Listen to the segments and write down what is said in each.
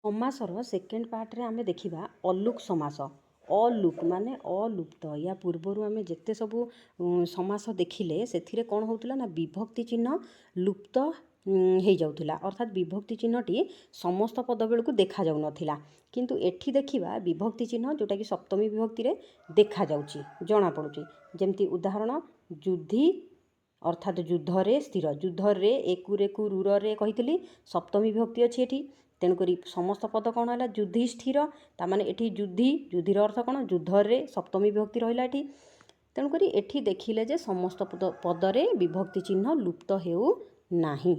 समासर second part आम देखा अलुक समास। अलुक माने अलुप्त। या पूर्वर आम जिते सब समास देखिले से कौन होता ना विभक्ति चिन्ह लुप्त हो जाऊला, अर्थात विभक्ति चिन्हटी समस्त पद बेलू देखा जाऊ नथिला। किंतु एठी देखिबा विभक्ति चिन्ह जोटा कि सप्तमी विभक्ति रे देखा जाउची, जना पड़ुची। जेमती उदाहरण युद्धि अर्थात युद्धरे स्थिर, युद्धरे एकु रूरे कही सप्तमी विभक्ति अच्छी एठी। तेणुक समस्त पद कौन है युधिष्ठिर, ताने एठी युद्धि युद्धिर अर्थ कौन युद्धरे सप्तमी विभक्ति रहा एठी। तेणुक एठी देखिले जे समस्त पदरे विभक्ति चिन्ह लुप्त हेउ नाही,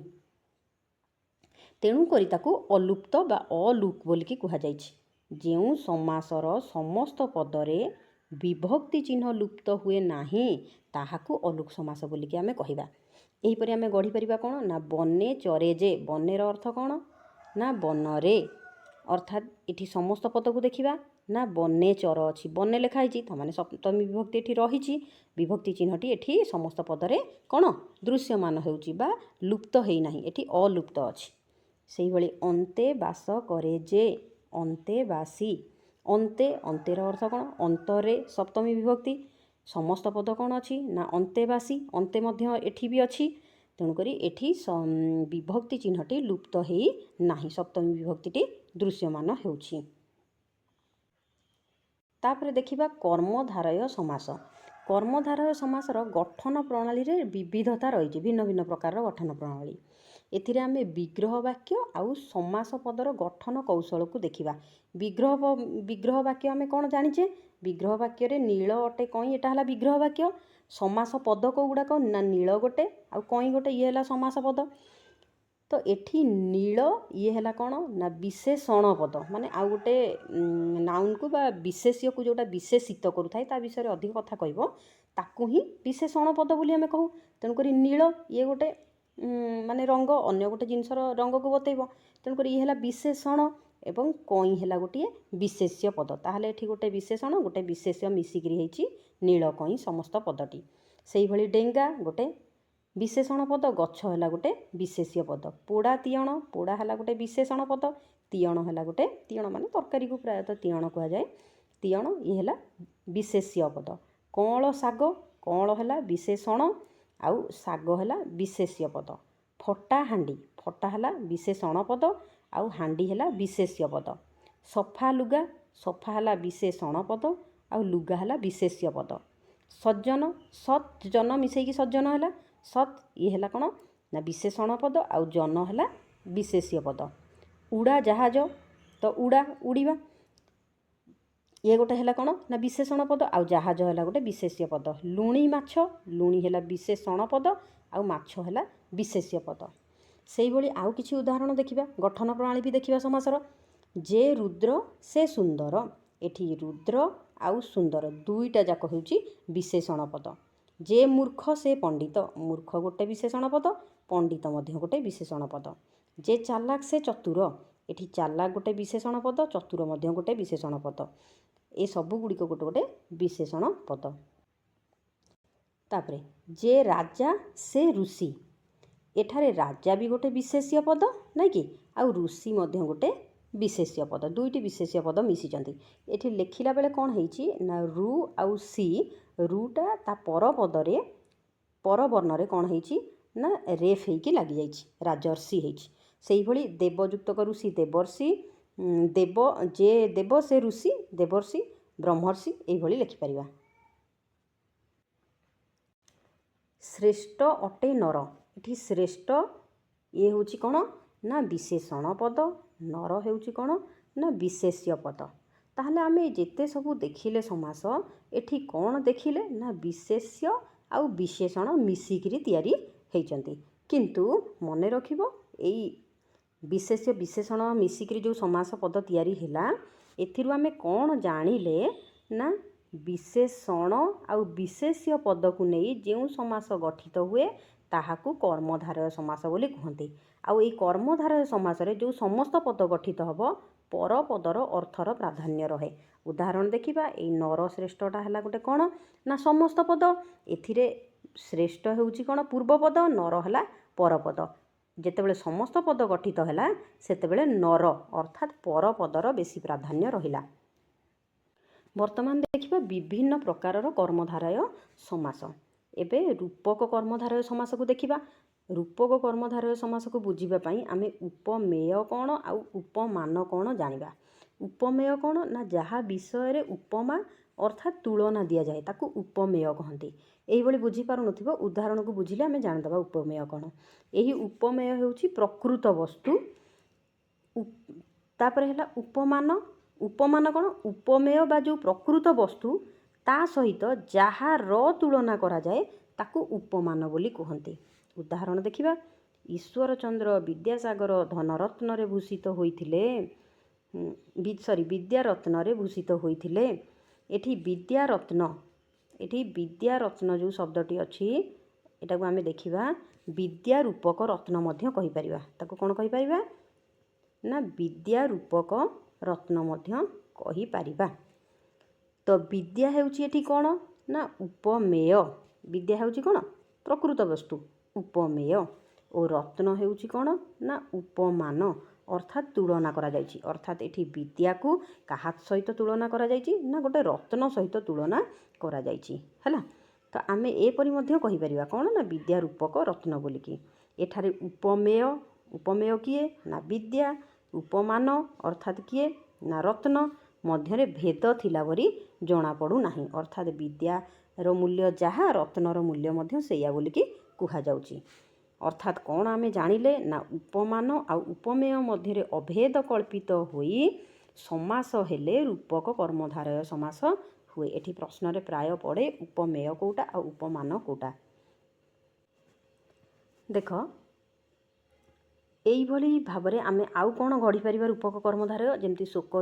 तेणुक ताकू अलुप्त बा अलुक बोलिकी कहा जाइछि। जेउ समासर समस्त पदरे विभक्ति चिन्ह लुप्त हुए नाही ताहाकू अलुक समास बोलिकी आमे कहिबा। एहीपरि आमे गढ़ी परिबा कौन ना बने चरे जे, बनेर अर्थ कौन ना बनरे, अर्थात इठी समस्त पद को देखिबा ना बने चर अच्छी, बने लिखाई ताने सप्तमी विभक्ति एठी रही, विभक्ति चिन्हटी एठी समस्त पदरे कौन दृश्यमान होउची बा लुप्त हेई नाही, एठी अलुप्त अछि। सेही भली अंते बास करे जे, अंते बासी, अंते अंतेर अर्थ कौन अंतरे सप्तमी विभक्ति, समस्त पद कौन अच्छी ना अंतेबासी, अंते मध्य एठी भी अच्छी। तेणुक एठी विभक्ति चिन्हटी लुप्त हेई नाही, सप्तमी विभक्ति दृश्यमान होउछि। तापर देखिबा कर्मधारय समास। कर्मधारय समासर गठन प्रणाली रे विविधता रही, भिन्न भिन्न प्रकार गठन प्रणाली। एथिरे आमे विग्रह वाक्य आउ समास पदर गठन कौशल को देखिबा। विग्रह वाक्य आमे कौन जानिचे, विग्रह वाक्य रे नील अटे कई, एटा हला विग्रह वाक्य। समास पद को गुड़ाक ना नील गोटे आउ कई गोटे, ये हला समास पद। तो एठी नील ये हला कौन ना विशेषण पद, माने आउ गोटे नाउन को बा विशेष्य को जोटा विशेषित करुथाय ता विषय अधिक कथा कहबो ताकू ही विशेषण पद बोली आमे कहू। तेणुक नील ये गोटे माने रंग, अन्य गोटे जिनसर रंग को बतैब। तेणुक ये हला विशेषण एवं कई हला गोटे विशेष्य पद। ताहले एठी गोटे विशेषण गोटे विशेष्य मिसिकरी हेची नील कई समस्त पदटी। सेही भली डेंगा गोटे विशेषण पद, गछ है गोटे विशेष्य पद। पोड़ा तीयण, पोड़ा है गोटे विशेषण पद, तीयण है गोटे, तीयण मान तरकारी को प्रायतः तीयण कह जाए, तीयण ये है विशेष्य पद। कौल शाग, कौल है विशेषण आउ शाग है विशेष्य पद। फटा हांडी, फटा है विशेषण पद आउ हांडी है विशेष्य पद। सफा लुगा, सफा है विशेषण पद आउ लुगा है विशेष्य पद। सज्जन, सत जन मिसेकी सज्जन है, सत ये है कौन ना विशेषण पद आउ जन है विशेष्य पद। उड़ा जहाज, तो उड़ा उड़ीबा ये गोटे है कौन ना विशेषण पद आउ जहाज है गोटे विशेष्य पद। लुणी माछ, लुणी है विशेषण पद आउ माछ है विशेष्य पद। से ही आउ किछि उदाहरण देखिबा, गठन प्रणाली भी देखिबा समासर। जे रुद्र से सुंदर, एठी रुद्र आउ सुंदर दुईटा जाक होउची विशेषण पद। जे मूर्ख से पंडित, मूर्ख गोटे विशेषण पद, पंडित मध्य गोटे विशेषण पद। जे चालाक से चतुर, एठी चालाक गोटे विशेषण पद, चतुर मध्य गोटे विशेषण पद। ए सबु गुड़िक गोटे गोटे विशेषण पद। तापरे जे राजा से ऋषि, एठारे राजा भी गोटे विशेष्य पद नाई कि आउ ऋषि मध्य गोटे विशेष्य पद, दुईटी विशेष्य पद मिसिचंती। एठी लेखिला बेले कौन हेची ना रु आउ सी, रुटा ता पर पदरे पर वर्णरे कौन हेची ना रेफ हेकी लागी जाइछि, राजर्षि हेची। सेही भली देवयुक्त ऋषि देवर्षि, देव जे देव से ऋषि देवर्षि ब्रह्मर्षि एही भली लिखि परिबा। श्रेष्ठ अटे नर, एठी श्रेष्ठ ये होची कौन ना विशेषण पद, नर हेउची कौन ना विशेष्य पद। ताहले आमे जेते सबू देखिले समास, एठी कौन देखिले ना विशेष्य आउ विशेषण मिसिकिरी तैयारी हेइचंती। किंतु मने रखिबो एई विशेष्य विशेषण मिसिकिरी जो समास पद तैयारी हैला, एथिरु आमे कौन जानिले ना विशेषण आउ विशेष्य पद को नहीं जो समास गठित हुए ताहाकू कर्मधारय समास बोली कहते। आउ एई कर्मधारय समास रे जो समस्त पद गठित हब पर पदर अर्थर प्राधान्य रहे। उदाहरण देखिबा, एई नर श्रेष्ठटा है गोटे कौन ना समस्त पद, एथिरे श्रेष्ठ हेउची कौन पूर्व पद, नर है परपद। ଯେତେବେଳେ ସମସ୍ତ ପଦ ଗଠିତ ହେଲା ସେତେବେଳେ ନର ଅର୍ଥାତ୍ ପର ପଦର ବେଶୀ ପ୍ରାଧାନ୍ୟ ରହିଲା। ବର୍ତ୍ତମାନ ଦେଖିବା ବିଭିନ୍ନ ପ୍ରକାରର କର୍ମଧାରୟ ସମାସ। ଏବେ ରୂପକ କର୍ମଧାରୟ ସମାସକୁ ଦେଖିବା। ରୂପକ କର୍ମଧାରୟ ସମାସକୁ ବୁଝିବା ପାଇଁ ଆମେ ଉପମେୟ କ'ଣ ଆଉ ଉପମାନ କ'ଣ ଜାଣିବା। ଉପମେୟ କ'ଣ ନା ଯାହା ବିଷୟରେ ଉପମା ଅର୍ଥାତ୍ ତୁଳନା ଦିଆଯାଏ ତାକୁ ଉପମେୟ କହନ୍ତି। ଏହିଭଳି ବୁଝିପାରୁନଥିବ ଉଦାହରଣକୁ ବୁଝିଲେ ଆମେ ଜାଣିଦେବା ଉପମେୟ କ'ଣ। ଏହି ଉପମେୟ ହେଉଛି ପ୍ରକୃତ ବସ୍ତୁ। ତାପରେ ହେଲା ଉପମାନ। ଉପମାନ କ'ଣ ଉପମେୟ ବା ଯେଉଁ ପ୍ରକୃତ ବସ୍ତୁ ତା ସହିତ ଯାହାର ତୁଳନା କରାଯାଏ ତାକୁ ଉପମାନ ବୋଲି କୁହନ୍ତି। ଉଦାହରଣ ଦେଖିବା। ଈଶ୍ୱରଚନ୍ଦ୍ର ବିଦ୍ୟାସାଗର ଧନରତ୍ନରେ ଭୂଷିତ ହୋଇଥିଲେ ବିଦ୍ୟାରତ୍ନରେ ଭୂଷିତ ହୋଇଥିଲେ। ଏଠି ବିଦ୍ୟାରତ୍ନ ଯେଉଁ ଶବ୍ଦଟି ଅଛି ଏଟାକୁ ଆମେ ଦେଖିବା ବିଦ୍ୟା ରୂପକ ରତ୍ନ ମଧ୍ୟ କହିପାରିବା। ତାକୁ କ'ଣ କହିପାରିବା ନା ବିଦ୍ୟା ରୂପକ ରତ୍ନ ମଧ୍ୟ କହିପାରିବା। ତ ବିଦ୍ୟା ହେଉଛି ଏଠି କ'ଣ ନା ଉପମେୟ। ବିଦ୍ୟା ହେଉଛି କ'ଣ ପ୍ରକୃତ ବସ୍ତୁ ଉପମେୟ ଓ ରତ୍ନ ହେଉଛି କ'ଣ ନା ଉପମାନ ଅର୍ଥାତ୍ ତୁଳନା କରାଯାଇଛି। ଅର୍ଥାତ୍ ଏଠି ବିଦ୍ୟାକୁ କାହା ସହିତ ତୁଳନା କରାଯାଇଛି ନା ଗୋଟେ ରତ୍ନ ସହିତ ତୁଳନା କରାଯାଇଛି ହେଲା। ତ ଆମେ ଏପରି ମଧ୍ୟ କହିପାରିବା କ'ଣ ନା ବିଦ୍ୟା ରୂପକ ରତ୍ନ ବୋଲିକି। ଏଠାରେ ଉପମେୟ କିଏ ନା ବିଦ୍ୟା, ଉପମାନ ଅର୍ଥାତ୍ କିଏ ନା ରତ୍ନ ମଧ୍ୟରେ ଭେଦ ଥିଲା ପରି ଜଣାପଡ଼ୁନାହିଁ। ଅର୍ଥାତ୍ ବିଦ୍ୟାର ମୂଲ୍ୟ ଯାହା ରତ୍ନର ମୂଲ୍ୟ ମଧ୍ୟ ସେଇଆ ବୋଲିକି କୁହାଯାଉଛି। ଅର୍ଥାତ୍ କ'ଣ ଆମେ ଜାଣିଲେ ନା ଉପମାନ ଆଉ ଉପମେୟ ମଧ୍ୟରେ ଅଭେଦ କଳ୍ପିତ ହୋଇ ସମାସ ହେଲେ ରୂପକ କର୍ମଧାରୟ ସମାସ ହୁଏ। ଏଠି ପ୍ରଶ୍ନରେ ପ୍ରାୟ ପଡ଼େ ଉପମେୟ କେଉଁଟା ଆଉ ଉପମାନ କେଉଁଟା। ଦେଖ ଏଇଭଳି ଭାବରେ ଆମେ ଆଉ କ'ଣ ଗଢ଼ିପାରିବା ରୂପକ କର୍ମଧାରୟ। ଯେମିତି ଶୋକ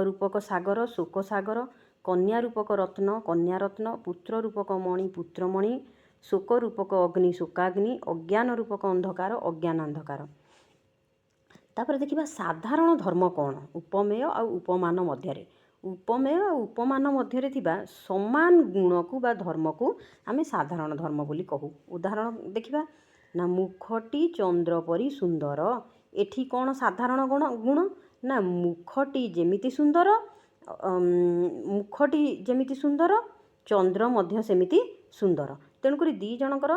ରୂପକ ସାଗର ଶୋକ ସାଗର, କନ୍ୟା ରୂପକ ରତ୍ନ କନ୍ୟା ରତ୍ନ, ପୁତ୍ର ରୂପକ ମଣି ପୁତ୍ରମଣି, ଶୋକ ରୂପକ ଅଗ୍ନି ଶୋକାଗ୍ନି, ଅଜ୍ଞାନ ରୂପକ ଅନ୍ଧକାର ଅଜ୍ଞାନାନ୍ଧକାର। ତାପରେ ଦେଖିବା ସାଧାରଣ ଧର୍ମ କ'ଣ ଉପମେୟ ଆଉ ଉପମାନ ମଧ୍ୟରେ। ଉପମେୟ ଆଉ ଉପମାନ ମଧ୍ୟରେ ଥିବା ସମାନ ଗୁଣକୁ ବା ଧର୍ମକୁ ଆମେ ସାଧାରଣ ଧର୍ମ ବୋଲି କହୁ। ଉଦାହରଣ ଦେଖିବା ନା ମୁଖଟି ଚନ୍ଦ୍ର ପରି ସୁନ୍ଦର। ଏଠି କ'ଣ ସାଧାରଣ ଗୁଣ ନା ମୁଖଟି ଯେମିତି ସୁନ୍ଦର ଚନ୍ଦ୍ର ମଧ୍ୟ ସେମିତି ସୁନ୍ଦର। ତେଣୁକରି ଦୁଇ ଜଣଙ୍କର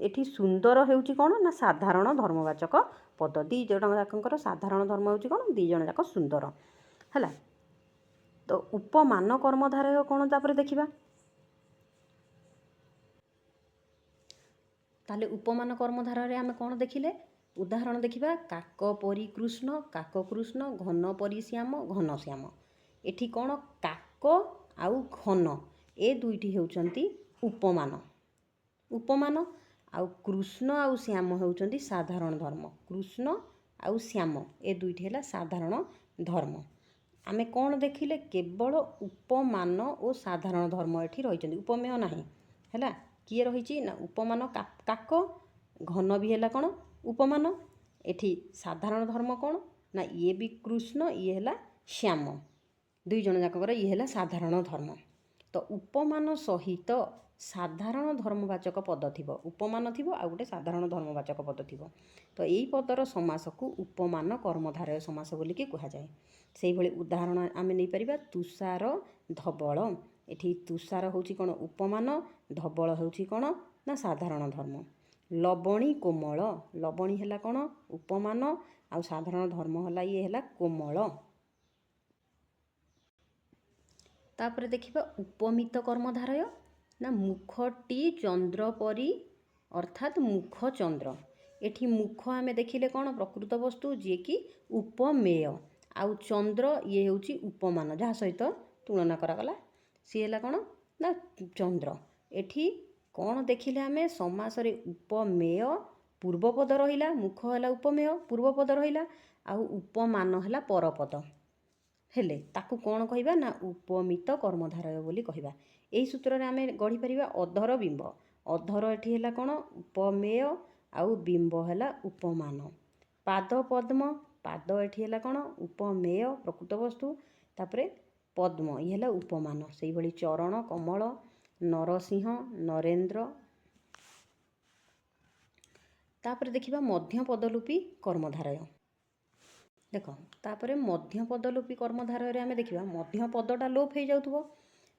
ଏଠି ସୁନ୍ଦର ହେଉଛି କ'ଣ ନା ସାଧାରଣ ଧର୍ମବାଚକ ପଦ। ଦୁଇ ଜଣ ଯାକଙ୍କର ସାଧାରଣ ଧର୍ମ ହେଉଛି କ'ଣ ଦୁଇ ଜଣ ଯାକ ସୁନ୍ଦର ହେଲା। ତ ଉପମାନ କର୍ମଧାରୟ କ'ଣ ତାପରେ ଦେଖିବା। ତାହେଲେ ଉପମାନ କର୍ମଧାରୟରେ ଆମେ କ'ଣ ଦେଖିଲେ ଉଦାହରଣ ଦେଖିବା। କାକ ପରି କୃଷ୍ଣ କାକ କୃଷ୍ଣ, ଘନ ପରି ଶ୍ୟାମ ଘନ ଶ୍ୟାମ। ଏଠି କ'ଣ କାକ ଆଉ ଘନ ଏ ଦୁଇଟି ହେଉଛନ୍ତି ଉପମାନ ଆଉ କୃଷ୍ଣ ଆଉ ଶ୍ୟାମ ହେଉଛନ୍ତି ସାଧାରଣ ଧର୍ମ। କୃଷ୍ଣ ଆଉ ଶ୍ୟାମ ଏ ଦୁଇଟି ହେଲା ସାଧାରଣ ଧର୍ମ। ଆମେ କ'ଣ ଦେଖିଲେ କେବଳ ଉପମାନ ଓ ସାଧାରଣ ଧର୍ମ ଏଠି ରହିଛନ୍ତି, ଉପମେୟ ନାହିଁ ହେଲା। କିଏ ରହିଛି ନା ଉପମାନ କାକ, ଘନ ବି ହେଲା କ'ଣ ଉପମାନ। ଏଠି ସାଧାରଣ ଧର୍ମ କ'ଣ ନା ଇଏ ବି କୃଷ୍ଣ ଇଏ ହେଲା ଶ୍ୟାମ, ଦୁଇ ଜଣ ଯାକଙ୍କର ଇଏ ହେଲା ସାଧାରଣ ଧର୍ମ। ତ ଉପମାନ ସହିତ ସାଧାରଣ ଧର୍ମବାଚକ ପଦ ଥିବ, ଉପମାନ ଥିବ ଆଉ ଗୋଟେ ସାଧାରଣ ଧର୍ମବାଚକ ପଦ ଥିବ। ତ ଏଇ ପଦର ସମାସକୁ ଉପମାନ କର୍ମଧାରୟ ସମାସ ବୋଲିକି କୁହାଯାଏ। ସେଇଭଳି ଉଦାହରଣ ଆମେ ନେଇପାରିବା ତୁଷାର ଧବଳ। ଏଠି ତୁଷାର ହେଉଛି କ'ଣ ଉପମାନ, ଧବଳ ହେଉଛି କ'ଣ ନା ସାଧାରଣ ଧର୍ମ। ଲବଣୀ କୋମଳ, ଲବଣୀ ହେଲା କ'ଣ ଉପମାନ ଆଉ ସାଧାରଣ ଧର୍ମ ହେଲା ଇଏ ହେଲା କୋମଳ। ତାପରେ ଦେଖିବା ଉପମିତ କର୍ମଧାରୟ ନା ମୁଖଟି ଚନ୍ଦ୍ର ପରି ଅର୍ଥାତ୍ ମୁଖ ଚନ୍ଦ୍ର। ଏଠି ମୁଖ ଆମେ ଦେଖିଲେ କ'ଣ ପ୍ରକୃତ ବସ୍ତୁ ଯିଏକି ଉପମେୟ, ଆଉ ଚନ୍ଦ୍ର ଇଏ ହେଉଛି ଉପମାନ ଯାହା ସହିତ ତୁଳନା କରାଗଲା ସିଏ ହେଲା କ'ଣ ନା ଚନ୍ଦ୍ର। ଏଠି କ'ଣ ଦେଖିଲେ ଆମେ ସମାସରେ ଉପମେୟ ପୂର୍ବପଦ ରହିଲା, ମୁଖ ହେଲା ଉପମେୟ ପୂର୍ବପଦ ରହିଲା ଆଉ ଉପମାନ ହେଲା ପରପଦ ହେଲେ ତାକୁ କ'ଣ କହିବା ନା ଉପମିତ କର୍ମଧାରୟ ବୋଲି କହିବା। ଏହି ସୂତ୍ରରେ ଆମେ ଗଢ଼ିପାରିବା ଅଧର ବିମ୍ବ। ଅଧର ଏଠି ହେଲା କ'ଣ ଉପମେୟ ଆଉ ବିମ୍ବ ହେଲା ଉପମାନ। ପାଦ ପଦ୍ମ, ପାଦ ଏଠି ହେଲା କ'ଣ ଉପମେୟ ପ୍ରକୃତ ବସ୍ତୁ, ତାପରେ ପଦ୍ମ ଇଏ ହେଲା ଉପମାନ। ସେଇଭଳି ଚରଣ କମଳ, ନରସିଂହ, ନରେନ୍ଦ୍ର, तापर देखिबा मध्य पदलोपी कर्मधारय। देख तापर मध्य पदलोपी कर्मधारय रे आमे देखिबा मध्य पदटा लोप हो जाउथबो।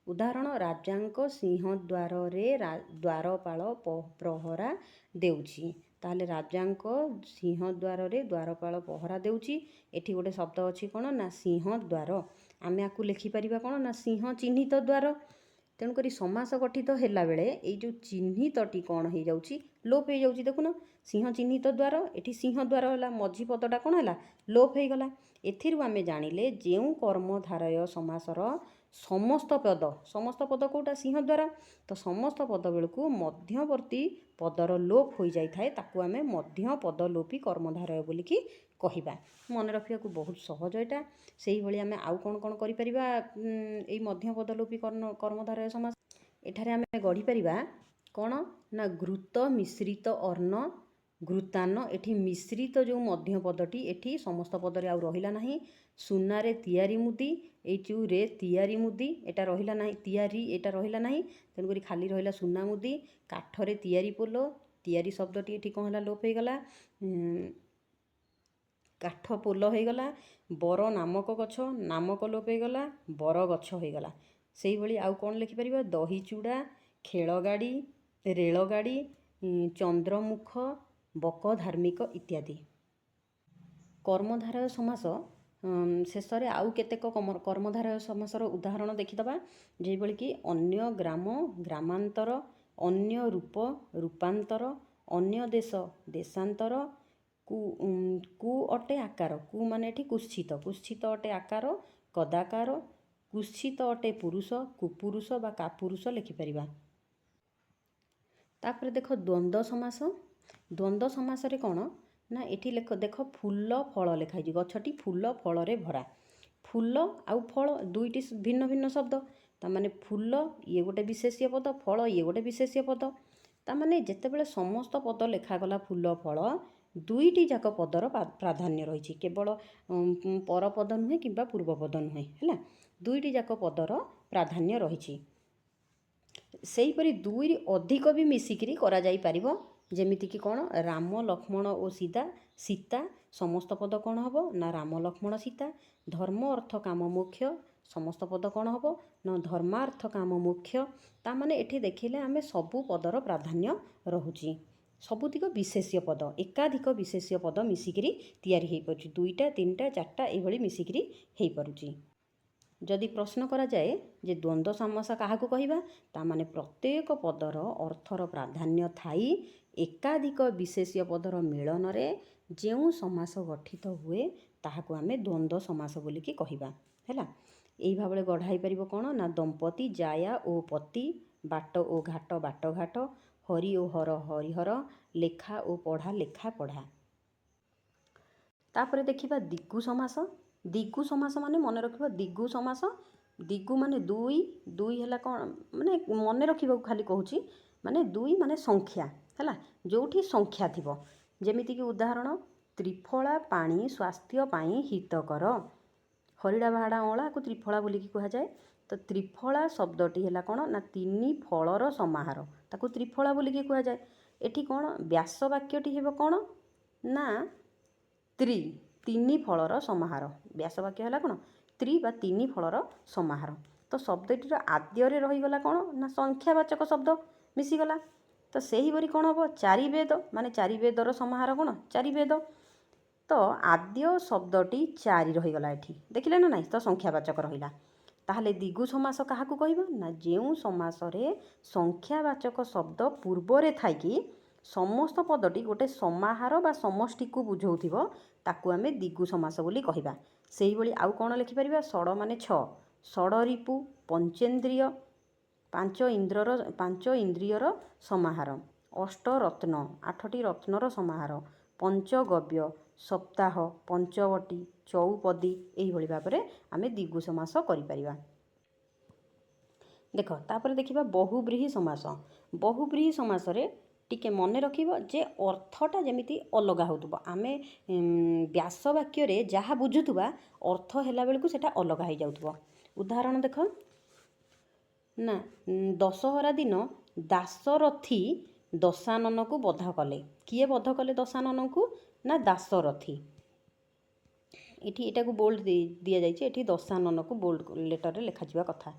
उदाहरण राजांक सिंहद्वार रे द्वारपाल प्रहरा देउछि। ताहले राजांक सिंहद्वार रे द्वारपाल पहरा देउछि। एठी गोटे शब्द अछि कोन ना सिंहद्वार। आमे आकु लिखि परिबा कोन ना सिंह चिह्नित द्वार। तेणुकरी समास गठित होला बेले एई जो चिह्नितटी कौन हो जाउछि लोप हो जाउछि। देखुन सिंह चिह्नित द्वार एठी सिंहद्वार होला मझी पदटा कौन होला लोप हो गला। एथिरु आमे जानिले जेउ कर्मधारय समासर समस्त पद कोटा सिंहद्वार तो समस्त पद बेलकु मध्यवर्ती पदर लोप हो जाई थाए ताकू आमे मध्य पदलोपी कर्मधारय बोलिकी कहिबा। मन रखिया को बहुत सहज एटा। सेही भली आमे आउ कोन कोन करि परिबा एई मध्य पदलोपी कर्मधारय समास एठारे आमे गढ़ी परिबा कोन ना घृत मिश्रित अर्ण घृतान्न। एठी मिश्रित जो मध्य पदटी एठी समस्त पदरे आउ रहिला नाही। सुनारे तियारी मुदी एचु रे तियारी मुदी एटा रहिला नाही तियारी एटा रहिला नाही तेणु करी खाली रहिला सुना मुदी। काठरे तियारी पोलो तियारी शब्दटी एठी कोन होला लोप हो गला काठ पोल हो गला। बर नामक गछ नामक लोप हो गला बर गछ हो गला। सेही भली आउ कोन लिखि परिबा दही चूड़ा खेल गाड़ी रेल गाड़ी चंद्रमुख बक धार्मिक इत्यादि। कर्मधारय समास शेष रे आउ केतेक कर्मधारय समासर उदाहरण देखिदबा। जेबोली कि अन्य ग्राम ग्रामांतर अन्य रूप रूपांतर अन्य देश देशांतर कु अटे आकार कु माने एठी कुत्सित कुत्सित अटे आकार कदाकार कुत्सित अटे पुरुष कुपुरुष बा कापुरुष लिखि परिबा। तापर देख द्वंद्व समास। द्वंद्व समास रे कोन ना एठी देख फूल फल लिखाई गछटी फूल फल रे भरा। फूल आउ फल दुईटी भिन्न भिन्न शब्द ता माने फूल ये गोटे विशेष्य पद फल ये गोटे विशेष्य पद ता माने जेतेबेले समस्त पद लेखा गला फूल फल दुईटी जाक पदर प्राधान्य रही केवल परपद नुहे कि पूर्वपद नुहे है दुईटी जाक पदर प्राधान्य रही। सेहीपरि दुई अधिक भी मिसिकी करा जाई परिबो। जेमिति कि कौन राम लक्ष्मण और सीता समस्त पद कौन हम ना राम लक्ष्मण सीता। धर्म अर्थ काम मोक्ष समस्त पद कौन हम ना धर्मार्थ काम मोक्ष। ता माने एठी देखिले आमे सबु पदर प्राधान्य रहुची सबुतिक विशेष्य पद एकाधिक विशेष्य पद मिसिकी तैयारी हो पारुची दुईटा तीनटा चारटा एभली मिसिकी हो पारुची। जदि प्रश्न करा जाए जे द्वंद्व समास काहाकू कहिबा ता माने प्रत्येक पदर अर्थर प्राधान्य थाई एकाधिक विशेष्य पदर मिलन रे जेउ समास गठित हुए ताहाकू आमे द्वंद्व समास बोलिकी कहिबा हैला। एई भाबले गढ़ाई परिबो कोन ना दंपति जाया ओ पति बाट ओ घाट बाट घाट हरि ओ हर हरिहर लेखा ओ पढ़ा लेखा पढ़ा। तापरे देखिबा दिगु समास। दिगु समास माने मन रखिबा दिगु समास दिगु माने दुई दुई हैला कोन माने मन रखिबा खाली कहूची माने दुई माने संख्या हैला जोठी संख्या थिबो। जेमिति कि उदाहरण त्रिफला पानी स्वास्थ्य पाई हितकर हरिडा बाहाडा अँला को त्रिफला बोलिकी कहा जाए। तो त्रिफला शब्दटी हैला कोन ना तीनी फलर समाहार ताकू त्रिफला बोलिकी कहा जाए। एठी कोन व्यास वाक्यटी हेबो कोन ना तीनी फलर समाहार व्यास वाक्य हैला कोन त्रि बा तीनी फलर समाहार। तो शब्दटीर आद्य रही गला कोन ना संख्यावाचक शब्द मिसीगला। तो सही भरी कौन हम चारि वेद माने चारि वेदर समाहार कौन चारि वेद। तो आद्य शब्दटी चारि रहीगला एठी देखिले ना नाई तो संख्यावाचक रहिला। ताहले दिगु समास काहाकू कहिबा ना जेउ समास रे संख्यावाचक शब्द पूर्वरे थाइकी समस्त पदटी गोटे समाहार बा समष्टि को बुझाउथिबो ताकू आमे दिगु समास बोली कहिबा। सेही भली आउ कोन लिखि परिबा षड माने 6 षडरिपु पंचेन्द्रिय पांच इंद्रियर समाहार अष्ट रत्न 8टी रत्नर समाहार पंचगव्य सप्ताह पंचवटी चौपदी एही भली भाबरे आमे दिगु समास करि परिबा। देख तापर देखिबा बहुब्रीहि समास। बहुब्रीहि समास रे टिके मने रखिबो जे अर्थटा जेमिति अलगा होतबो आमे व्यास वाक्य रे जहा बुझुतबा अर्थ हैला बेलकु सेटा अलगा हो जाउतबो। उदाहरण देख ना दशहरा दिन दासरथी ଦଶାନନକୁ ବଧ କଲେ। କିଏ ବଧ କଲେ ଦଶାନନକୁ? ନା ଦାଶରଥୀ। ଏଠି ଏଟାକୁ ବୋଲ୍ଡ ଦିଆଯାଇଛି, ଏଠି ଦଶାନନକୁ ବୋଲ୍ଡ ଲେଟରରେ ଲେଖାଯିବା କଥା।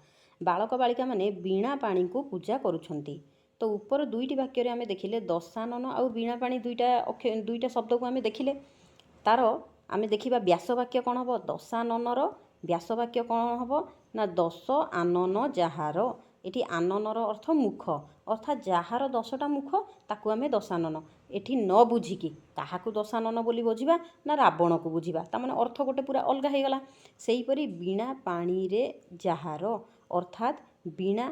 ବାଳକ ବାଳିକାମାନେ ବୀଣା ପାଣିକୁ ପୂଜା କରୁଛନ୍ତି। ତ ଉପର ଦୁଇଟି ବାକ୍ୟରେ ଆମେ ଦେଖିଲେ ଦଶାନନ ଆଉ ବୀଣା ପାଣି ଦୁଇଟା ଶବ୍ଦକୁ ଆମେ ଦେଖିଲେ। ତାର ଆମେ ଦେଖିବା ବ୍ୟାସ ବାକ୍ୟ କ'ଣ ହେବ? ଦଶାନନର ବ୍ୟାସ ବାକ୍ୟ କ'ଣ ହେବ? ନା ଦଶ ଆନନ ଯାହାର। ଏଠି ଆନନର ଅର୍ଥ ମୁଖ, ଅର୍ଥାତ୍ ଯାହାର 10ଟା ମୁଖ ତାକୁ ଆମେ ଦଶାନନ। ଏଠି ନ ବୁଝିକି କାହାକୁ ଦଶାନନ ବୋଲି ବୁଝିବା? ନା ରାବଣକୁ ବୁଝିବା। ତାମାନେ ଅର୍ଥ ଗୋଟେ ପୁରା ଅଲଗା ହେଇଗଲା। ସେହିପରି ବୀଣା ପାଣିରେ ଯାହାର, ଅର୍ଥାତ୍ ବୀଣା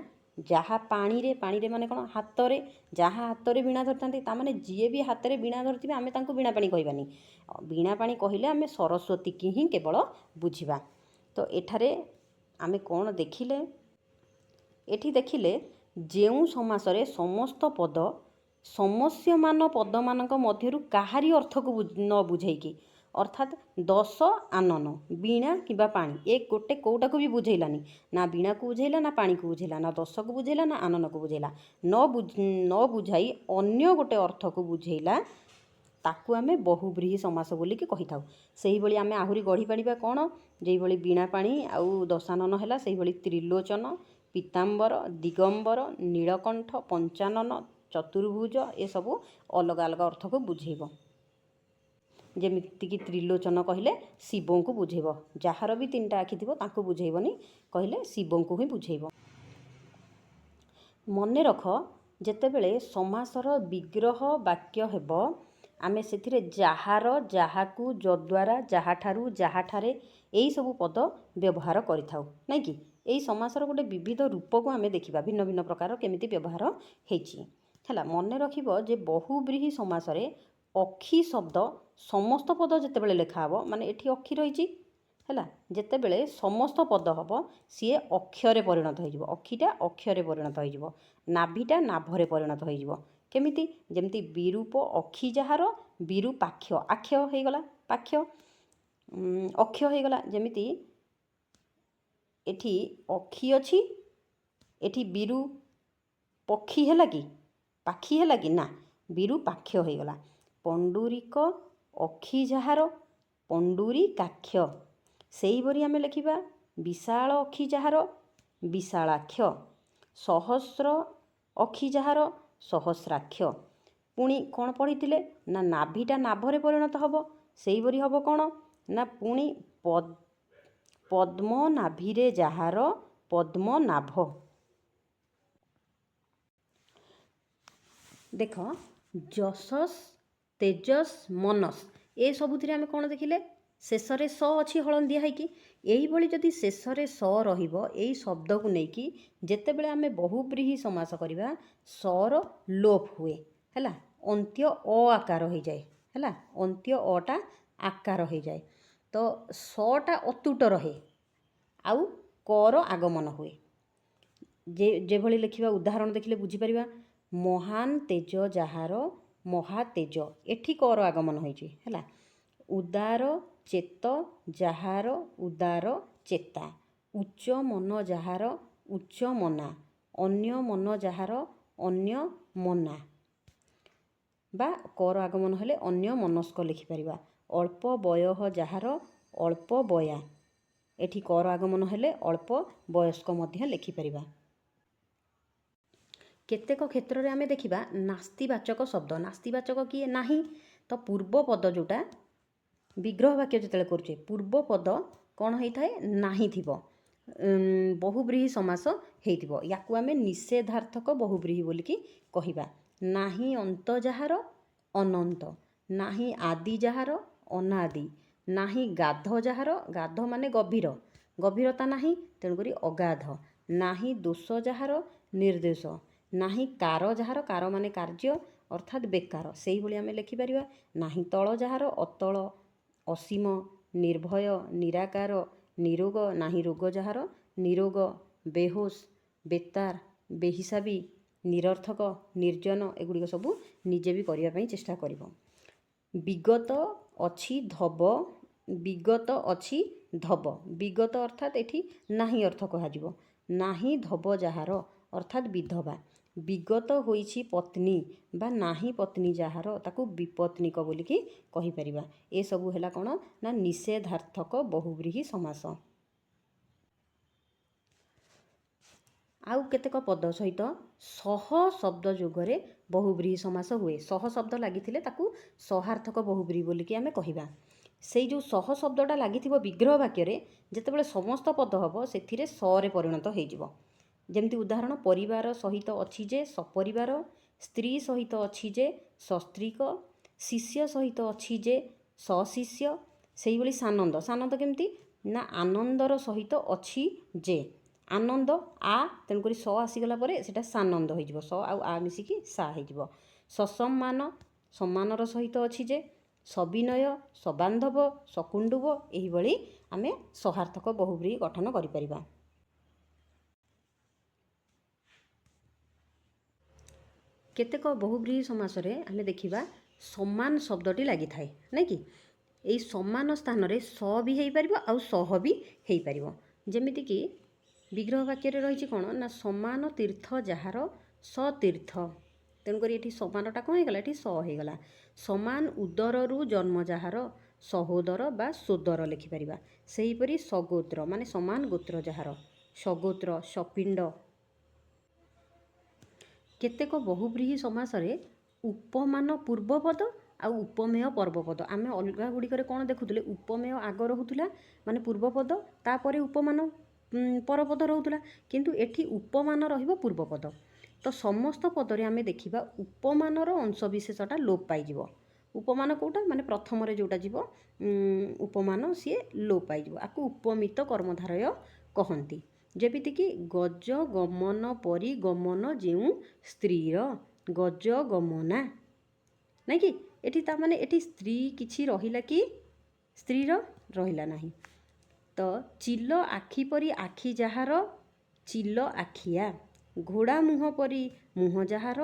ଯାହା ପାଣିରେ ମାନେ କ'ଣ? ହାତରେ, ଯାହା ହାତରେ ବୀଣା ଧରିଥାନ୍ତି। ତାମାନେ ଯିଏ ବି ହାତରେ ବୀଣା ଧରିଥିବେ ଆମେ ତାଙ୍କୁ ବୀଣା ପାଣି କହିବାନି। ବୀଣା ପାଣି କହିଲେ ଆମେ ସରସ୍ୱତୀକି ହିଁ କେବଳ ବୁଝିବା। ତ ଏଠାରେ ଆମେ କ'ଣ ଦେଖିଲେ? ଏଠି ଦେଖିଲେ ଯେଉଁ ସମାସରେ ସମସ୍ତ ପଦ ସମସ୍ୟମାନ ପଦମାନଙ୍କ ମଧ୍ୟରୁ କାହାରି ଅର୍ଥକୁ ନ ବୁଝେଇକି, ଅର୍ଥାତ୍ ଦଶ ଆନନ ବୀଣା କିମ୍ବା ପାଣି, ଏ ଗୋଟେ କେଉଁଟାକୁ ବି ବୁଝେଇଲାନି। ନା ବୀଣାକୁ ବୁଝେଇଲା, ନା ପାଣିକୁ ବୁଝେଇଲା, ନା ଦଶକୁ ବୁଝେଇଲା, ନା ଆନନକୁ ବୁଝେଇଲା। ନ ବୁଝାଇ ଅନ୍ୟ ଗୋଟେ ଅର୍ଥକୁ ବୁଝେଇଲା, ତାକୁ ଆମେ ବହୁବ୍ରୀହି ସମାସ ବୋଲିକି କହିଥାଉ। ସେହିଭଳି ଆମେ ଆହୁରି ଗଢ଼ିପାରିବା କ'ଣ? ଯେଇଭଳି ବୀଣା ପାଣି ଆଉ ଦଶାନନ ହେଲା, ସେହିଭଳି ତ୍ରିଲୋଚନ, ପୀତାମ୍ବର, ଦିଗମ୍ବର, ନୀଳକଣ୍ଠ, ପଞ୍ଚାନନ, ଚତୁର୍ଭୁଜ ଏସବୁ ଅଲଗା ଅଲଗା ଅର୍ଥକୁ ବୁଝେଇବ। ଯେମିତିକି ତ୍ରିଲୋଚନ କହିଲେ ଶିବଙ୍କୁ ବୁଝେଇବ, ଯାହାର ବି 3ଟା ଆଖି ଥିବ ତାଙ୍କୁ ବୁଝେଇବନି, କହିଲେ ଶିବଙ୍କୁ ହିଁ ବୁଝେଇବ। ମନେ ରଖ, ଯେତେବେଳେ ସମାସର ବିଗ୍ରହ ବାକ୍ୟ ହେବ ଆମେ ସେଥିରେ ଯାହାର, ଯାହାକୁ, ଯଦ୍ୱାରା, ଯାହାଠାରୁ, ଯାହାଠାରେ ଏଇସବୁ ପଦ ବ୍ୟବହାର କରିଥାଉ, ନାଇଁ କି? ଏଇ ସମାସର ଗୋଟେ ବିବିଧ ରୂପକୁ ଆମେ ଦେଖିବା, ଭିନ୍ନ ଭିନ୍ନ ପ୍ରକାର କେମିତି ବ୍ୟବହାର ହେଇଛି। ହେଲା, ମନେ ରଖିବ ଯେ ବହୁବ୍ରୀହି ସମାସରେ ଅକ୍ଷି ଶବ୍ଦ ସମସ୍ତ ପଦ ଯେତେବେଳେ ଲେଖା ହେବ, ମାନେ ଏଠି ଅକ୍ଷି ରହିଛି ହେଲା, ଯେତେବେଳେ ସମସ୍ତ ପଦ ହେବ ସିଏ ଅକ୍ଷରେ ପରିଣତ ହୋଇଯିବ। ଅକ୍ଷିଟା ଅକ୍ଷରେ ପରିଣତ ହୋଇଯିବ, ନାଭିଟା ନାଭରେ ପରିଣତ ହୋଇଯିବ। କେମିତି? ଯେମିତି ବିରୂପ ଅକ୍ଷି ଯାହାର, ବିରୂପାକ୍ଷ, ଆକ୍ଷ ହେଇଗଲା, ପାକ୍ଷ, ଅକ୍ଷ ହେଇଗଲା। ଯେମିତି ଏଠି ଅକ୍ଷି ଅଛି, ଏଠି ବିରୁ ପକ୍ଷୀ ହେଲା କି? ପାଖି ହେଲା କି? ନା, ବିରୂପାକ୍ଷ ହେଇଗଲା। ପଣ୍ଡୁରିକ ଅକ୍ଷି ଯାହାର, ପଣ୍ଡୁରିକାକ୍ଷ। ସେହିପରି ଆମେ ଲେଖିବା ବିଶାଳ ଅକ୍ଷି ଯାହାର, ବିଶାଳାକ୍ଷ। ସହସ୍ର ଅକ୍ଷି ଯାହାର, ସହସ୍ରାକ୍ଷ। ପୁଣି କ'ଣ ପଢ଼ିଥିଲେ? ନା ନାଭିଟା ନାଭରେ ପରିଣତ ହେବ। ସେହିପରି ହେବ କ'ଣ? ନା ପୁଣି ପଦ୍ମନାଭିରେ ଯାହାର, ପଦ୍ମନାଭ। ଦେଖ, ଯଶସ୍, ତେଜସ୍, ମନସ୍ ଏସବୁଥିରେ ଆମେ କ'ଣ ଦେଖିଲେ? ଶେଷରେ ସ ଅଛି ହଳନ୍ଦିଆ ହେଇକି। ଏଇଭଳି ଯଦି ଶେଷରେ ସ ରହିବ ଏଇ ଶବ୍ଦକୁ ନେଇକି ଯେତେବେଳେ ଆମେ ବହୁବ୍ରୀହି ସମାସ କରିବା, ସର ଲୋପ ହୁଏ ହେଲା, ଅନ୍ତ୍ୟ ଅ ଆକାର ହେଇଯାଏ ହେଲା, ଅନ୍ତ୍ୟ ଅଟା ଆକାର ହେଇଯାଏ। ତ ସଟା ଅତୁଟ ରହେ ଆଉ କର ଆଗମନ ହୁଏ। ଯେଭଳି ଲେଖିବା, ଉଦାହରଣ ଦେଖିଲେ ବୁଝିପାରିବା। ମହାନ ତେଜ ଯାହାର, ମହାତେଜ, ଏଠି କର ଆଗମନ ହୋଇଛି ହେଲା। ଉଦାର ଚେତ ଯାହାର, ଉଦାର ଚେତା। ଉଚ୍ଚ ମନ ଯାହାର, ଉଚ୍ଚ ମନା। ଅନ୍ୟ ମନ ଯାହାର, ଅନ୍ୟ ମନା। ବା କର ଆଗମନ ହେଲେ ଅନ୍ୟ ମନସ୍କ ଲେଖିପାରିବା। ଅଳ୍ପ ବୟଃ ଯାହାର, ଅଳ୍ପ ବୟା। ଏଠି କର ଆଗମନ ହେଲେ ଅଳ୍ପ ବୟସ୍କ ମଧ୍ୟ ଲେଖିପାରିବା। କେତେକ କ୍ଷେତ୍ରରେ ଆମେ ଦେଖିବା ନାସ୍ତିବାଚକ ଶବ୍ଦ। ନାସ୍ତିବାଚକ କିଏ? ନାହିଁ। ତ ପୂର୍ବ ପଦ ଯେଉଁଟା ବିଗ୍ରହ ବାକ୍ୟ ଯେତେବେଳେ କରୁଛେ, ପୂର୍ବ ପଦ କ'ଣ ହେଇଥାଏ? ନାହିଁ ଥିବ, ବହୁବ୍ରୀହି ସମାସ ହେଇଥିବ। ୟାକୁ ଆମେ ନିଷେଧାର୍ଥକ ବହୁବ୍ରୀହି ବୋଲିକି କହିବା। ନାହିଁ ଅନ୍ତ ଯାହାର, ଅନନ୍ତ। ନାହିଁ ଆଦି ଯାହାର, ଅନାଦି। ନାହିଁ ଗାଧ ଯାହାର, ଗାଧ ମାନେ ଗଭୀର, ଗଭୀରତା ନାହିଁ, ତେଣୁକରି ଅଗାଧ। ନାହିଁ ଦୋଷ ଯାହାର, ନିର୍ଦୋଷ। ନାହିଁ କାର ଯାହାର, କାର ମାନେ କାର୍ଯ୍ୟ ଅର୍ଥାତ୍ ବେକାର, ସେଇଭଳି ଆମେ ଲେଖିପାରିବା। ନାହିଁ ତଳ ଯାହାର, ଅତଳ, ଅସୀମ, ନିର୍ଭୟ, ନିରାକାର, ନିରୋଗ। ନାହିଁ ରୋଗ ଯାହାର, ନିରୋଗ, ବେହୋସ୍, ବେତାର, ବେହିସାବୀ, ନିରର୍ଥକ, ନିର୍ଜନ। ଏଗୁଡ଼ିକ ସବୁ ନିଜେ ବି କରିବା ପାଇଁ ଚେଷ୍ଟା କରିବ। ବିଗତ ଅଛି ଧବ, ବିଗତ ଅଛି ଧବ। ବିଗତ ଅର୍ଥାତ୍ ଏଠି ନାହିଁ ଅର୍ଥ କୁହାଯିବ। ନାହିଁ ଧବ ଯାହାର ଅର୍ଥାତ୍ ବିଧବା। ବିଗତ ହୋଇଛି ପତ୍ନୀ ବା ନାହିଁ ପତ୍ନୀ ଯାହାର ତାକୁ ବିପତ୍ନିକ ବୋଲିକି କହିପାରିବା। ଏସବୁ ହେଲା କ'ଣ ନା ନିଷେଧାର୍ଥକ ବହୁବ୍ରୀହି ସମାସ। ଆଉ କେତେକ ପଦ ସହିତ ସହ ଶବ୍ଦ ଯୋଗରେ ବହୁବ୍ରୀହି ସମାସ ହୁଏ। ସହ ଶବ୍ଦ ଲାଗିଥିଲେ ତାକୁ ସହାର୍ଥକ ବହୁବ୍ରୀହି ବୋଲିକି ଆମେ କହିବା। ସେଇ ଯେଉଁ ସହ ଶବ୍ଦଟା ଲାଗିଥିବ ବିଗ୍ରହ ବାକ୍ୟରେ ଯେତେବେଳେ ସମସ୍ତ ପଦ ହେବ ସେଥିରେ ସରେ ପରିଣତ ହେଇଯିବ। ଯେମିତି ଉଦାହରଣ ପରିବାର ସହିତ ଅଛି ଯେ ସପରିବାର, ସ୍ତ୍ରୀ ସହିତ ଅଛି ଯେ ସସ୍ତ୍ରୀକ, ଶିଷ୍ୟ ସହିତ ଅଛି ଯେ ସଶିଷ୍ୟ। ସେଇଭଳି ସାନନ୍ଦ, ସାନନ୍ଦ କେମିତି ନା ଆନନ୍ଦର ସହିତ ଅଛି ଯେ, ଆନନ୍ଦ ଆ ତେଣୁକରି ସ ଆସିଗଲା ପରେ ସେଇଟା ସାନନ୍ଦ ହେଇଯିବ, ସ ଆଉ ଆ ମିଶିକି ସା ହେଇଯିବ। ସସମ୍ମାନ, ସମ୍ମାନର ସହିତ ଅଛି ଯେ, ସବିନୟ, ସବାନ୍ଧବ, ସକୁଣ୍ଡୁବ, ଏହିଭଳି ଆମେ ସହାର୍ଥକ ବହୁବ୍ରୀହି ଗଠନ କରିପାରିବା। କେତେକ ବହୁବ୍ରୀହି ସମାସରେ ଆମେ ଦେଖିବା ସମାନ ଶବ୍ଦଟି ଲାଗିଥାଏ, ନାଇଁ କି? ଏଇ ସମାନ ସ୍ଥାନରେ ସ ବି ହେଇପାରିବ ଆଉ ସହ ବି ହେଇପାରିବ। ଯେମିତିକି ବିଗ୍ରହ ବାକ୍ୟରେ ରହିଛି କ'ଣ ନା ସମାନ ତୀର୍ଥ ଯାହାର ସତୀର୍ଥ, ତେଣୁକରି ଏଠି ସମାନଟା କ'ଣ ହେଇଗଲା, ଏଠି ସ ହେଇଗଲା। ସମାନ ଉଦରରୁ ଜନ୍ମ ଯାହାର ସହୋଦର ବା ସୋଦର ଲେଖିପାରିବା। ସେହିପରି ସଗୋତ୍ର ମାନେ ସମାନ ଗୋତ୍ର ଯାହାର ସଗୋତ୍ର, ସପିଣ୍ଡ। କେତେକ ବହୁବ୍ରୀହି ସମାସରେ ଉପମାନ ପୂର୍ବପଦ ଆଉ ଉପମେୟ ପର୍ବପଦ। ଆମେ ଅଲଗା ଗୁଡ଼ିକରେ କ'ଣ ଦେଖୁଥିଲେ, ଉପମେୟ ଆଗ ରହୁଥିଲା ମାନେ ପୂର୍ବପଦ, ତାପରେ ଉପମାନ ପରପଦ ରହୁଥିଲା, କିନ୍ତୁ ଏଠି ଉପମାନ ରହିବ ପୂର୍ବପଦ। ତ ସମସ୍ତ ପଦରେ ଆମେ ଦେଖିବା ଉପମାନର ଅଂଶବିଶେଷଟା ଲୋପ ପାଇଯିବ। ଉପମାନ କେଉଁଟା ମାନେ ପ୍ରଥମରେ ଯେଉଁଟା ଯିବ ଉପମାନ ସିଏ ଲୋପ ପାଇଯିବ। ଆକୁ ଉପମିତ କର୍ମଧାରୟ କହନ୍ତି। ଯେମିତିକି ଗଜ ଗମନ ପରି ଗମନ ଯେଉଁ ସ୍ତ୍ରୀର, ଗଜ ଗମନା, ନାଇଁ କି? ଏଠି ତାମାନେ ଏଠି ସ୍ତ୍ରୀ କିଛି ରହିଲା କି ସ୍ତ୍ରୀର ରହିଲା ନାହିଁ। ତ ଚିଲ ଆଖି ପରି ଆଖି ଯାହାର ଚିଲ ଆଖିଆ, ଘୋଡ଼ା ମୁହଁ ପରି ମୁହଁ ଯାହାର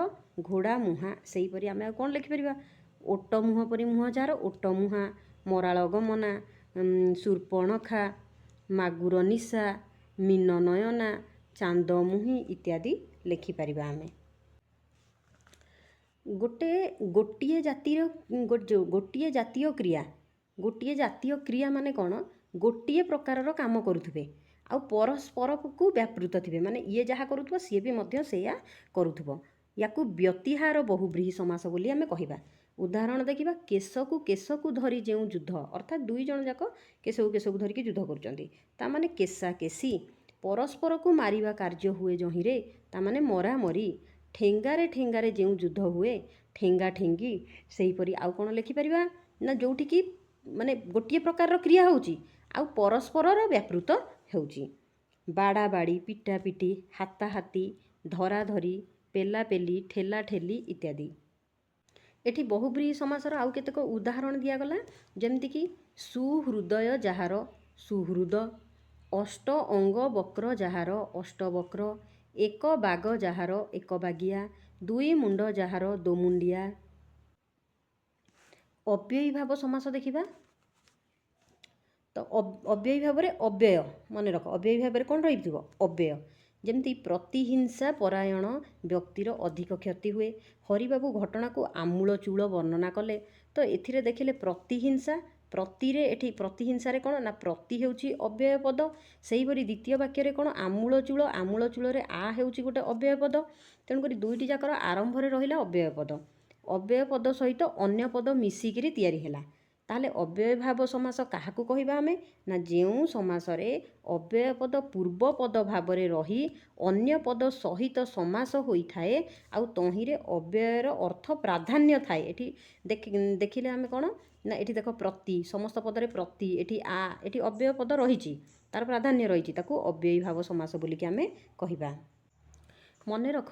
ଘୋଡ଼ା ମୁହାଁ। ସେହିପରି ଆମେ ଆଉ କ'ଣ ଲେଖିପାରିବା, ଓଟ ମୁହଁ ପରି ମୁହଁ ଯାହାର ଓଟ ମୁହାଁ, ମରାଳ ଗମନା, ଶୂର୍ପଣଖା, ମାଗୁର ନିଶା, ମୀନ ନୟନା, ଚାନ୍ଦ ମୁହିଁ ଇତ୍ୟାଦି ଲେଖିପାରିବା ଆମେ। ଗୋଟିଏ ଜାତୀୟ କ୍ରିୟା ମାନେ କ'ଣ, ଗୋଟିଏ ପ୍ରକାରର କାମ କରୁଥିବେ ଆଉ ପରସ୍ପରକୁ ବ୍ୟାପୃତ ଥିବେ, ମାନେ ଇଏ ଯାହା କରୁଥିବ ସିଏ ବି ମଧ୍ୟ ସେଇଆ କରୁଥିବ। ୟାକୁ ବ୍ୟତିହାର ବହୁବ୍ରୀହି ସମାସ ବୋଲି ଆମେ କହିବା। ଉଦାହରଣ ଦେଖିବା, କେଶକୁ ଧରି ଯେଉଁ ଯୁଦ୍ଧ, ଅର୍ଥାତ୍ ଦୁଇ ଜଣ ଯାକ କେଶକୁ ଧରିକି ଯୁଦ୍ଧ କରୁଛନ୍ତି, ତାମାନେ କେଶା-କେଶୀ। ପରସ୍ପରକୁ ମାରିବା କାର୍ଯ୍ୟ ହୁଏ ଯହିଁରେ, ତାମାନେ ମରାମରି। ଠେଙ୍ଗାରେ ଯେଉଁ ଯୁଦ୍ଧ ହୁଏ, ଠେଙ୍ଗା-ଠେଙ୍ଗି। ସେହିପରି ଆଉ କ'ଣ ଲେଖିପାରିବା ନା ଯେଉଁଠିକି ମାନେ ଗୋଟିଏ ପ୍ରକାରର କ୍ରିୟା ହେଉଛି ଆଉ ପରସ୍ପରର ବ୍ୟାପୃତ ହେଉଛି। ବାଡ଼ାବାଡ଼ି, ପିଟାପିଟି, ହାତାହାତି, ଧରାଧରି, ପେଲାପେଲି, ଠେଲାଠେଲି ଇତ୍ୟାଦି। ଏଠି ବହୁବ୍ରୀହି ସମାସର ଆଉ କେତେକ ଉଦାହରଣ ଦିଆଗଲା। ଯେମିତିକି ସୁହୃଦୟ ଯାହାର ସୁହୃଦ, ଅଷ୍ଟ ଅଙ୍ଗ ବକ୍ର ଯାହାର ଅଷ୍ଟବକ୍ର, ଏକ ବାଗ ଯାହାର ଏକବାଗିଆ, ଦୁଇ ମୁଣ୍ଡ ଯାହାର ଦୋମୁଣ୍ଡିଆ। ଅବ୍ୟୟୀଭାବ ସମାସ ଦେଖିବା। ତ ଅବ୍ୟୟୀ ଭାବରେ ଅବ୍ୟୟ, ମନେ ରଖ, ଅବ୍ୟୟୀ ଭାବରେ କ'ଣ ରହିଥିବ, ଅବ୍ୟୟ। ଯେମିତି ପ୍ରତିହିଂସା ପରାୟଣ ବ୍ୟକ୍ତିର ଅଧିକ କ୍ଷତି ହୁଏ। ହରିବାବୁ ଘଟଣାକୁ ଆମୂଳଚୂଳ ବର୍ଣ୍ଣନା କଲେ। ତ ଏଥିରେ ଦେଖିଲେ ପ୍ରତିହିଂସା, ଏଠି ପ୍ରତିହିଂସାରେ କ'ଣ ନା ପ୍ରତି ହେଉଛି ଅବ୍ୟୟ ପଦ। ସେହିପରି ଦ୍ୱିତୀୟ ବାକ୍ୟରେ କ'ଣ ଆମୂଳଚୂଳରେ ଆ ହେଉଛି ଗୋଟେ ଅବ୍ୟୟ ପଦ। ତେଣୁକରି ଦୁଇଟି ଯାକର ଆରମ୍ଭରେ ରହିଲା ଅବ୍ୟୟ ପଦ। ଅବ୍ୟୟ ପଦ ସହିତ ଅନ୍ୟ ପଦ ମିଶିକିରି ତିଆରି ହେଲା। ତାହେଲେ ଅବ୍ୟୟୀଭାବ ସମାସ କାହାକୁ କହିବା ଆମେ ନା ଯେଉଁ ସମାସରେ ଅବ୍ୟୟ ପଦ ପୂର୍ବ ପଦ ଭାବରେ ରହି ଅନ୍ୟ ପଦ ସହିତ ସମାସ ହୋଇଥାଏ ଆଉ ତହିଁରେ ଅବ୍ୟୟର ଅର୍ଥ ପ୍ରାଧାନ୍ୟ ଥାଏ। ଏଠି ଦେଖିଲେ ଆମେ କ'ଣ ନା ଏଠି ଦେଖ ପ୍ରତି, ସମସ୍ତ ପଦରେ ପ୍ରତି, ଏଠି ଆ, ଏଠି ଅବ୍ୟୟ ପଦ ରହିଛି, ତାର ପ୍ରାଧାନ୍ୟ ରହିଛି, ତାକୁ ଅବ୍ୟୟୀଭାବ ସମାସ ବୋଲିକି ଆମେ କହିବା। ମନେ ରଖ,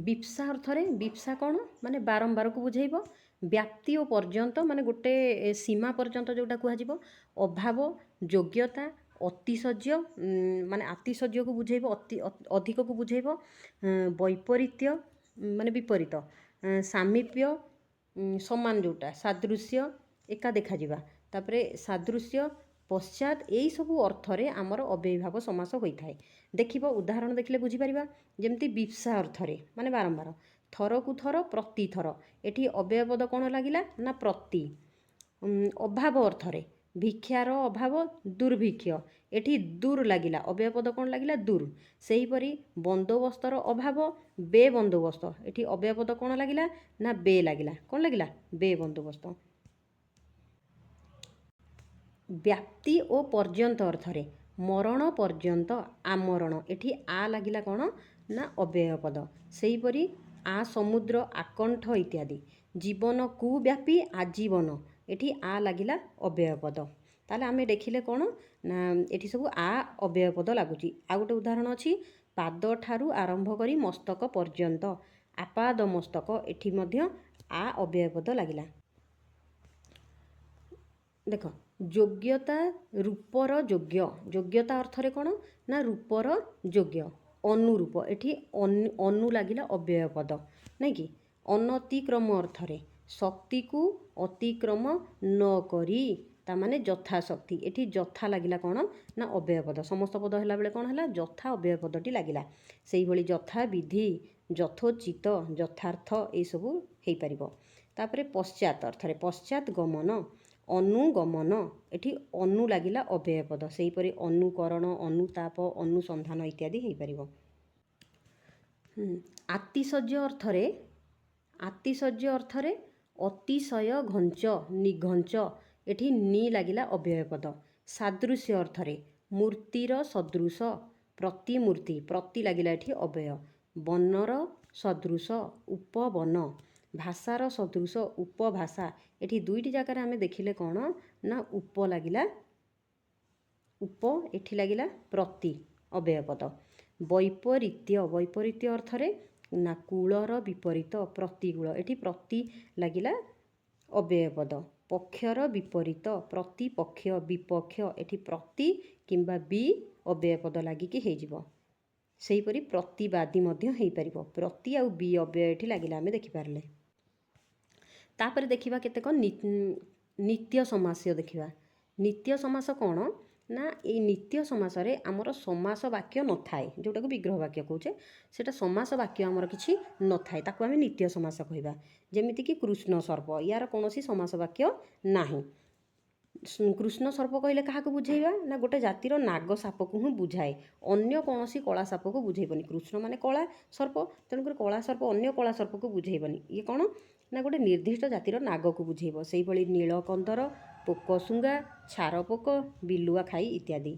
ବିପ୍ସା ଅର୍ଥରେ ବିପ୍ସା କ'ଣ ମାନେ ବାରମ୍ବାରକୁ ବୁଝେଇବ। ବ୍ୟାପ୍ତି ଓ ପର୍ଯ୍ୟନ୍ତ ମାନେ ଗୋଟେ ସୀମା ପର୍ଯ୍ୟନ୍ତ ଯେଉଁଟା କୁହାଯିବ। ଅଭାବ, ଯୋଗ୍ୟତା, ଅତିଶଯ୍ୟ ମାନେ ଆତିଶଯ୍ୟକୁ ବୁଝେଇବ, ଅଧିକକୁ ବୁଝେଇବ। ବୈପରୀତ୍ୟ ମାନେ ବିପରୀତ। ସାମୀପ୍ୟ ସମାନ ଯେଉଁଟା, ସାଦୃଶ୍ୟ ଏକା ଦେଖାଯିବା। ତାପରେ ସାଦୃଶ୍ୟ ପଶ୍ଚାତ୍ ଏଇସବୁ ଅର୍ଥରେ ଆମର ଅବ୍ୟୟୀଭାବ ସମାସ ହୋଇଥାଏ। ଦେଖିବ ଉଦାହରଣ ଦେଖିଲେ ବୁଝିପାରିବା। ଯେମିତି ବିପ୍ସା ଅର୍ଥରେ ମାନେ ବାରମ୍ବାର, ଥରକୁ ଥର ପ୍ରତିଥର, ଏଠି ଅବ୍ୟୟପଦ କ'ଣ ଲାଗିଲା ନା ପ୍ରତି। ଅଭାବ ଅର୍ଥରେ ଭିକ୍ଷାର ଅଭାବ ଦୁର୍ଭିକ୍ଷ, ଏଠି ଦୂର ଲାଗିଲା, ଅବ୍ୟୟପଦ କ'ଣ ଲାଗିଲା ଦୂର। ସେହିପରି ବନ୍ଦୋବସ୍ତର ଅଭାବ ବେ ବନ୍ଦୋବସ୍ତ, ଏଠି ଅବ୍ୟୟପଦ କ'ଣ ଲାଗିଲା ନା ବେ ଲାଗିଲା। କ'ଣ ଲାଗିଲା? ବେ ବନ୍ଦୋବସ୍ତ। ବ୍ୟାପ୍ତି ଓ ପର୍ଯ୍ୟନ୍ତ ଅର୍ଥରେ ମରଣ ପର୍ଯ୍ୟନ୍ତ ଆମରଣ, ଏଠି ଆ ଲାଗିଲା କ'ଣ ନା ଅବ୍ୟୟପଦ। ସେହିପରି ଆ ସମୁଦ୍ର ଆକଣ୍ଠ ଇତ୍ୟାଦି। ଜୀବନ କୁବ୍ୟାପୀ ଆଜୀବନ, ଏଠି ଆ ଲାଗିଲା ଅବ୍ୟୟପଦ। ତାହେଲେ ଆମେ ଦେଖିଲେ କ'ଣ ନା ଏଠି ସବୁ ଆ ଅବ୍ୟୟପଦ ଲାଗୁଛି। ଆଉ ଗୋଟେ ଉଦାହରଣ ଅଛି, ପାଦ ଠାରୁ ଆରମ୍ଭ କରି ମସ୍ତକ ପର୍ଯ୍ୟନ୍ତ, ଆପାଦ ମସ୍ତକ, ଏଠି ମଧ୍ୟ ଆ ଅବ୍ୟୟପଦ ଲାଗିଲା। ଦେଖ, ଯୋଗ୍ୟତା ରୂପର ଯୋଗ୍ୟ, ଯୋଗ୍ୟତା ଅର୍ଥରେ କ'ଣ ନା ରୂପର ଯୋଗ୍ୟ। ଅନୁରୂପ, ଏଠି ଅନୁ ଲାଗିଲା ଅବ୍ୟୟପଦ, ନାଇଁ କି। ଅନତିକ୍ରମ ଅର୍ଥରେ ଶକ୍ତିକୁ ଅତିକ୍ରମ ନ କରି, ତାମାନେ ଯଥାଶକ୍ତି, ଏଠି ଯଥା ଲାଗିଲା କ'ଣ ନା ଅବ୍ୟୟପଦ। ସମସ୍ତ ପଦ ହେଲା ବେଳେ କ'ଣ ହେଲା? ଯଥା ଅବ୍ୟୟପଦଟି ଲାଗିଲା। ସେଇଭଳି ଯଥା ବିଧି, ଯଥୋଚିତ, ଯଥାର୍ଥ ଏଇସବୁ ହେଇପାରିବ। ତାପରେ ପଶ୍ଚାତ୍ ଅର୍ଥରେ ପଶ୍ଚାତ୍ ଗମନ, ଅନୁଗମନ, ଏଠି ଅନୁ ଲାଗିଲା ଅବ୍ୟୟପଦ। ସେହିପରି ଅନୁକରଣ, ଅନୁତାପ, ଅନୁସନ୍ଧାନ ଇତ୍ୟାଦି ହେଇପାରିବ। ଆତିଶଯ୍ୟ ଅର୍ଥରେ, ଆତିଶଯ୍ୟ ଅର୍ଥରେ ଅତିଶୟ ଘଞ୍ଚ, ନିଘଞ୍ଚ, ଏଠି ନି ଲାଗିଲା ଅବ୍ୟୟପଦ। ସାଦୃଶ୍ୟ ଅର୍ଥରେ ମୂର୍ତ୍ତିର ସଦୃଶ, ପ୍ରତିମୂର୍ତ୍ତି, ପ୍ରତି ଲାଗିଲା ଏଠି ଅବ୍ୟୟ। ବନର ସଦୃଶ, ଉପବନ, ଭାଷାର ସଦୃଶ, ଉପଭାଷା, ଏଠି ଦୁଇଟି ଜାଗାରେ ଆମେ ଦେଖିଲେ କ'ଣ ନା ଉପ ଲାଗିଲା, ଉପ ଏଠି ଲାଗିଲା ପ୍ରତି ଅବ୍ୟୟପଦ। ବୈପରୀତ୍ୟ, ବୈପରୀତ୍ୟ ଅର୍ଥରେ ନା କୂଳର ବିପରୀତ, ପ୍ରତିକୂଳ, ଏଠି ପ୍ରତି ଲାଗିଲା ଅବ୍ୟୟପଦ। ପକ୍ଷର ବିପରୀତ, ପ୍ରତିପକ୍ଷ, ବିପକ୍ଷ, ଏଠି ପ୍ରତି କିମ୍ବା ବି ଅବ୍ୟୟପଦ ଲାଗିକି ହେଇଯିବ। ସେହିପରି ପ୍ରତିବାଦୀ ମଧ୍ୟ ହେଇପାରିବ। ପ୍ରତି ଆଉ ବି ଅବ୍ୟୟ ଏଠି ଲାଗିଲା ଆମେ ଦେଖିପାରିଲେ। ତାପରେ ଦେଖିବା କେତେକ ନିତ୍ୟ ସମାସ ଦେଖିବା। ନିତ୍ୟ ସମାସ କ'ଣ ନା ଏଇ ନିତ୍ୟ ସମାସରେ ଆମର ସମାସ ବାକ୍ୟ ନଥାଏ, ଯେଉଁଟାକୁ ବିଗ୍ରହ ବାକ୍ୟ କହୁଛେ, ସେଇଟା ସମାସ ବାକ୍ୟ ଆମର କିଛି ନଥାଏ, ତାକୁ ଆମେ ନିତ୍ୟ ସମାସ କହିବା। ଯେମିତିକି କୃଷ୍ଣ ସର୍ପ, ୟାର କୌଣସି ସମାସ ବାକ୍ୟ ନାହିଁ। କୃଷ୍ଣ ସର୍ପ କହିଲେ କାହାକୁ ବୁଝେଇବା ନା ଗୋଟେ ଜାତିର ନାଗ ସାପକୁ ହିଁ ବୁଝାଏ, ଅନ୍ୟ କୌଣସି କଳା ସାପକୁ ବୁଝେଇବନି। କୃଷ୍ଣ ମାନେ କଳା ସର୍ପ, ତେଣୁକରି କଳା ସର୍ପ ଅନ୍ୟ କଳା ସର୍ପକୁ ବୁଝେଇବନି। ଇଏ କ'ଣ ନା ଗୋଟେ ନିର୍ଦ୍ଦିଷ୍ଟ ଜାତିର ନାଗକୁ ବୁଝେଇବ। ସେଇଭଳି ନୀଳକନ୍ଦର, ପୋକଶୁଙ୍ଗା, ଛାରପୋକ, ବିଲୁଆ ଖାଇ ଇତ୍ୟାଦି।